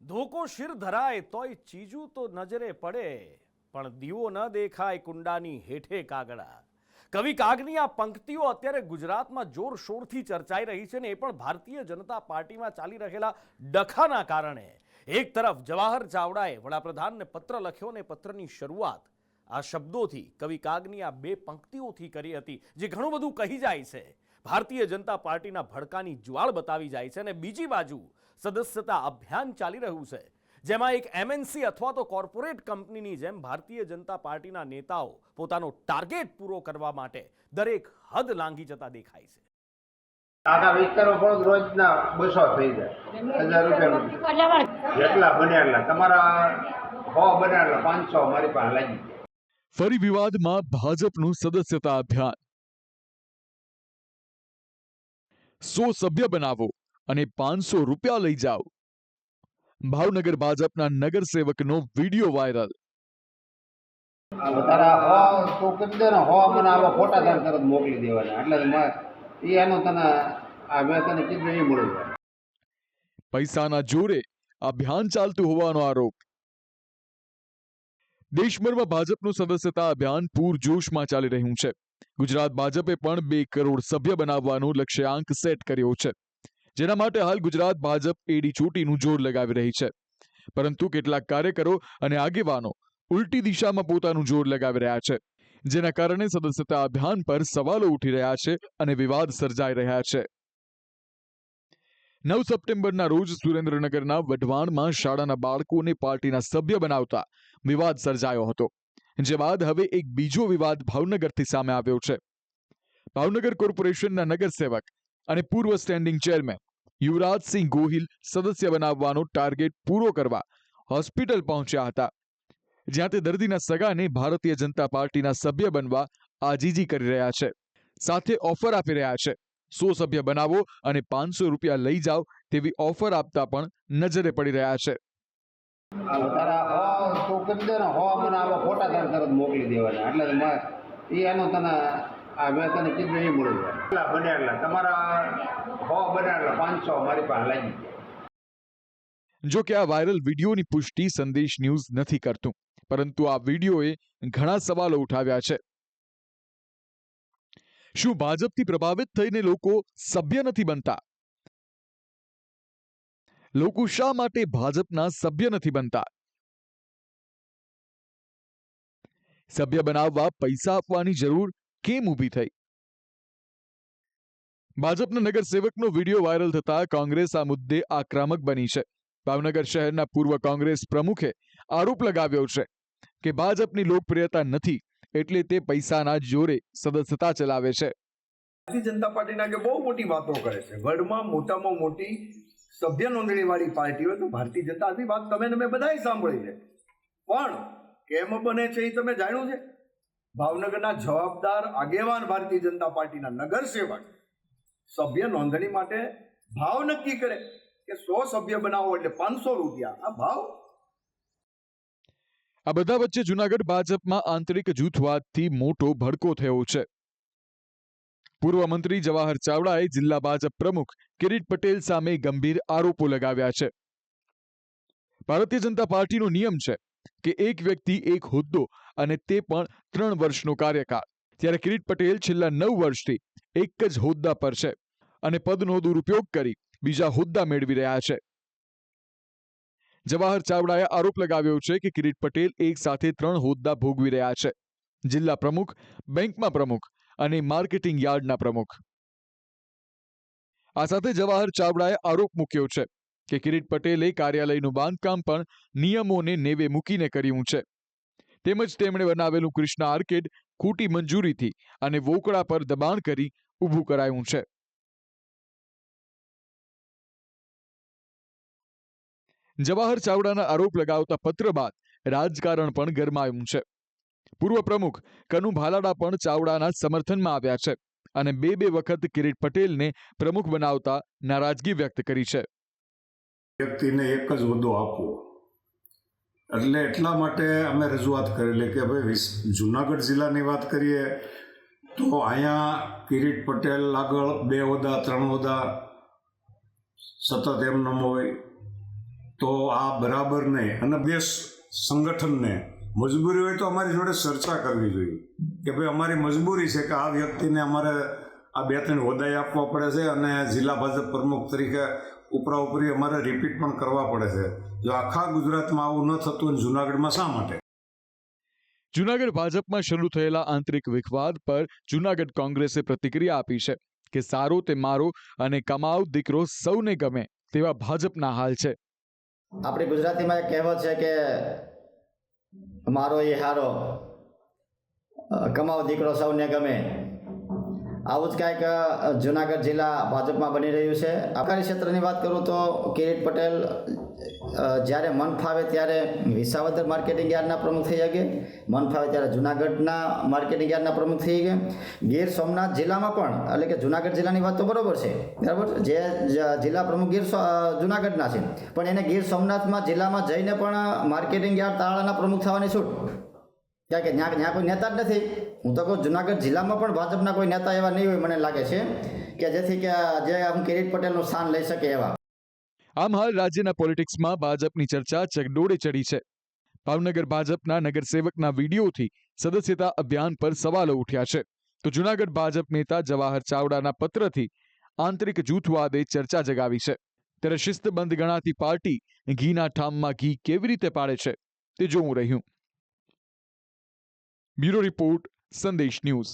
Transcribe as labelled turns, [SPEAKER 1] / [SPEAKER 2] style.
[SPEAKER 1] ધોકો શિર ધરાય તોય ચીજું તો નજરે પડે, પણ દીવો ન દેખાય કુંડાની હેઠે કાગડા. કવિ કાગની આ પંક્તિઓ અત્યારે ગુજરાતમાં જોરશોરથી ચર્ચાઈ રહી છે ને એ પણ ભારતીય જનતા પાર્ટીમાં ચાલી રહેલા ડખાના કારણે. એક તરફ જવાહર ચાવડાએ વડાપ્રધાનને પત્ર લખ્યો ને પત્રની શરૂઆત આ શબ્દોથી કવિ કાગની આ બે પંક્તિઓથી કરી હતી, જે ઘણું બધું કહી જાય છે, ભારતીય જનતા પાર્ટીના ભડકાની જ્વાળ બતાવી જાય છે. અને બીજી બાજુ સદસ્યતા અભિયાન ચાલી રહ્યું છે, જેમાં એક એમએનસી અથવા તો કોર્પોરેટ કંપનીની જેમ ભારતીય જનતા પાર્ટીના નેતાઓ પોતાનો ટાર્ગેટ પૂરો કરવા માટે દરેક હદ લાંઘી જતા દેખાય છે.
[SPEAKER 2] આખા વિસ્તારમાં પણ રોજના 200 થઈ જાય, 1000 રૂપિયા જેટલા બને એટલા તમારા 100 બને એટલા 500 મારી પાસે લાગી.
[SPEAKER 3] ફરી વિવાદમાં ભાજપનું સદસ્યતા અભિયાન. 100 સભ્ય બનાવો અને 500 રૂપિયા લઈ જાઓ. ભાવનગર ભાજપના નગરસેવકનો વિડીયો વાયરલ.
[SPEAKER 2] તારા 100 તું કરી દે ને, 100 મને આવા ફોટા તાર તરત મોકલી દેવાના, એટલે એનો તને આ મેં તને કીધું એ મળી જાય.
[SPEAKER 3] પૈસાના જોરે અભિયાન ચાલતું હોવાનો આરોપ. દેશભરમાં ભાજપનું સદસ્યતા અભિયાન પૂરજોશમાં ચાલી રહ્યું છે. ગુજરાત ભાજપે પણ 2 કરોડ સભ્ય બનાવવાનો લક્ષ્યાંક સેટ કર્યો છે, જેના માટે હાલ ગુજરાત ભાજપ એડી ચોટીનું જોર લગાવી રહી છે. પરંતુ કેટલાક કાર્યકરો અને આગેવાનો ઉલટી દિશામાં પોતાનું જોર લગાવી રહ્યા છે, જેના કારણે સદસ્યતા અભિયાન પર સવાલો ઉઠી રહ્યા છે અને વિવાદ સર્જાઈ રહ્યા છે. 9 સપ્ટેમ્બરના રોજ સુરેન્દ્રનગરના વઢવાણમાં શાળાના બાળકોને પાર્ટીના સભ્ય બનાવતા વિવાદ સર્જાયો હતો, જે બાદ હવે એક બીજો વિવાદ ભાવનગરથી સામે આવ્યો છે. ભાવનગર કોર્પોરેશનના નગરસેવક અને પૂર્વ સ્ટેન્ડિંગ ચેરમેન યુવરાજસિંહ ગોહિલ સદસ્ય બનાવવાનો ટાર્ગેટ પૂરો કરવા હોસ્પિટલ પહોંચ્યા હતા, જ્યાં તે દર્દીના સગાને ભારતીય જનતા પાર્ટીના સભ્ય બનવા આજીજી કરી રહ્યા છે. સાથે ઓફર આપી રહ્યા છે. 100 સભ્ય બનાવો અને 500 રૂપિયા લઈ જાઓ તેવી ઓફર આપતા પણ નજરે પડી રહ્યા છે.
[SPEAKER 2] તારા 100 તું કરી દે ને, 100 મને આવા ફોટા તાર તરત મોકલી દેવાના, એટલે એનો તને આ મેં તને કીધું એ મળી જાય. એટલા બને એટલા તમારા 100 બને એટલા 500 મારી પાસે લાગી.
[SPEAKER 3] જો કે આ વાયરલ વિડીયોની પુષ્ટિ સંદેશ ન્યૂઝ નથી કરતું, પરંતુ આ વિડીયોએ ઘણા સવાલો ઉઠાવ્યા છે. શું ભાજપથી પ્રભાવિત થઈને લોકો સભ્ય નથી બનતા? લોકો શા માટે ભાજપના સભ્ય નથી બનતા? સભ્ય બનાવવા પૈસા આપવાની જરૂર કેમ ઊભી થઈ? ભાજપના નગરસેવકનો વિડીયો વાયરલ થતા કોંગ્રેસ આ મુદ્દે આક્રમક બની છે. ભાવનગર શહેરના પૂર્વ કોંગ્રેસ પ્રમુખે આરોપ લગાવ્યો છે કે ભાજપની લોકપ્રિયતા નથી, એટલે તે પૈસાના જોરે સદસ્યતા ચલાવે છે.
[SPEAKER 4] ભારતીય જનતા પાર્ટીના કે બહુ મોટી વાતો કરે છે, વર્લ્ડમાં મોટામાં મોટી સભ્ય નોંધણી વાળી પાર્ટી હોય તો ભારતીય જનતા આવી વાત તમે ને મેં બધાએ સાંભળી છે, પણ કેમ બને છે એ તમે જાણ્યું છે? ભાવનગરના જવાબદાર આગેવાન ભારતીય જનતા પાર્ટીના નગરસેવક સભ્ય નોંધણી માટે ભાવ નક્કી કરે કે 100 સભ્ય બનાવો એટલે 500 રૂપિયા. આ ભાવ.
[SPEAKER 3] આ બધા વચ્ચે જૂનાગઢ ભાજપમાં આંતરિક જૂથવાદથી મોટો ભડકો થયો છે. પૂર્વ મંત્રી જવાહર ચાવડાએ જિલ્લા ભાજપ પ્રમુખ કિરીટ પટેલ સામે ગંભીર આરોપો લગાવ્યા છે. ભારતીય જનતા પાર્ટીનો નિયમ છે કે એક વ્યક્તિ એક હોદ્દો, અને તે પણ 3 વર્ષનો કાર્યકાળ. ત્યારે કિરીટ પટેલ છેલ્લા 9 વર્ષથી એક જ હોદ્દા પર છે અને પદનો દુરુપયોગ કરી બીજા હોદ્દા મેળવી રહ્યા છે. જવાહર ચાવડાએ આરોપ લગાવ્યો છે કે કિરીટ પટેલ એક સાથે 3 હોદ્દા ભોગવી રહ્યા છે: જિલ્લા પ્રમુખ, બેંકમાં પ્રમુખ અને માર્કેટિંગ યાર્ડના પ્રમુખ. આ સાથે જવાહર ચાવડાએ આરોપ મૂક્યો છે કે કિરીટ પટેલે કાર્યાલયનું બાંધકામ પણ નિયમોને નેવે મૂકીને કર્યું છે, તેમજ તેમણે બનાવેલું કૃષ્ણા આર્કેડ ખોટી મંજૂરીથી અને વોકડા પર દબાણ કરી ઊભું કરાયું છે. જવાહર ચાવડાના આરોપ લગાવતા પત્ર બાદ રાજકારણ પણ ગરમાયું છે. પૂર્વ પ્રમુખ કનુ ભાલાડા પણ ચાવડાના સમર્થનમાં આવ્યા છે અને 2 વખત કિરીટ પટેલને પ્રમુખ બનાવતા નારાજગી વ્યક્ત કરી છે.
[SPEAKER 5] વ્યક્તિને એક જ હોદ્દો આપવો, એટલે એટલા માટે અમે રજૂઆત કરેલી કે ભાઈ જુનાગઢ જિલ્લાની વાત કરીએ તો અહીંયા કિરીટ પટેલ આગળ 2 હોદ્દા 3 હોદ્દા સતત એમ ન હોય. તો આ બરાબર નહીં. અને દેશ સંગઠનને મજબૂરી હોય તો અમારી જોડે ચર્ચા કરવી જોઈએ કે ભાઈ અમારી મજબૂરી છે કે આ વ્યક્તિને અમારે આ 2-3 હોદ્દાય આપવા પડે છે અને જિલ્લા ભાજપ પ્રમુખ તરીકે ઉપરી અમારે રિપીટ પણ કરવા પડે છે. જો આખા ગુજરાતમાં આવું ન થતું હોય જુનાગઢમાં શા માટે?
[SPEAKER 3] જૂનાગઢ ભાજપમાં શરૂ થયેલા આંતરિક વિખવાદ પર જૂનાગઢ કોંગ્રેસે પ્રતિક્રિયા આપી છે કે સારો તે મારો અને કમાવ દીકરો સૌને ગમે તેવા ભાજપના હાલ છે.
[SPEAKER 6] આપણી ગુજરાતીમાં એક કહેવત છે કે મારો એ હારો, કમાવ દીકરો સૌને ગમે. આવું જ કાંઈક જુનાગઢ જિલ્લા ભાજપમાં બની રહ્યું છે. આબકારી ક્ષેત્રની વાત કરું તો કિરીટ પટેલ જ્યારે મન ફાવે ત્યારે વિસાવદર માર્કેટિંગ યાર્ડના પ્રમુખ થઈ શકે, મન ફાવે ત્યારે જુનાગઢના માર્કેટિંગ યાર્ડના પ્રમુખ થઈ શકે. ગીર સોમનાથ જિલ્લામાં પણ, એટલે કે જુનાગઢ જિલ્લાની વાત તો બરોબર છે, બરાબર, જે જિલ્લા પ્રમુખ જુનાગઢના છે, પણ એને ગીર સોમનાથમાં જિલ્લામાં જઈને પણ માર્કેટિંગ યાર્ડ તાળાના પ્રમુખ થવાની છૂટ, કારણ કે ત્યાં કોઈ નેતા જ નથી. હું તો કહું જુનાગઢ જિલ્લામાં પણ ભાજપના કોઈ નેતા એવા નહીં હોય, મને લાગે છે કે જેથી કે જે હું કિરીટ પટેલનું સ્થાન લઈ શકે એવા.
[SPEAKER 3] આમ હાલ રાજ્યના પોલિટિક્સમાં ભાજપની ચર્ચા ચગડોળે ચડી છે. ભાવનગર ભાજપના નગરસેવકના વિડીયોથી સદસ્યતા અભિયાન પર સવાલો ઉઠ્યા છે, તો જૂનાગઢ ભાજપ નેતા જવાહર ચાવડાના પત્રથી આંતરિક જૂથવાદે ચર્ચા જગાવી છે. ત્યારે શિસ્તબંધ ગણાતી પાર્ટી ઘીના ઠામમાં ઘી કેવી રીતે પાડે છે તે જોવું રહ્યું. બ્યુરો રિપોર્ટ, સંદેશ ન્યૂઝ.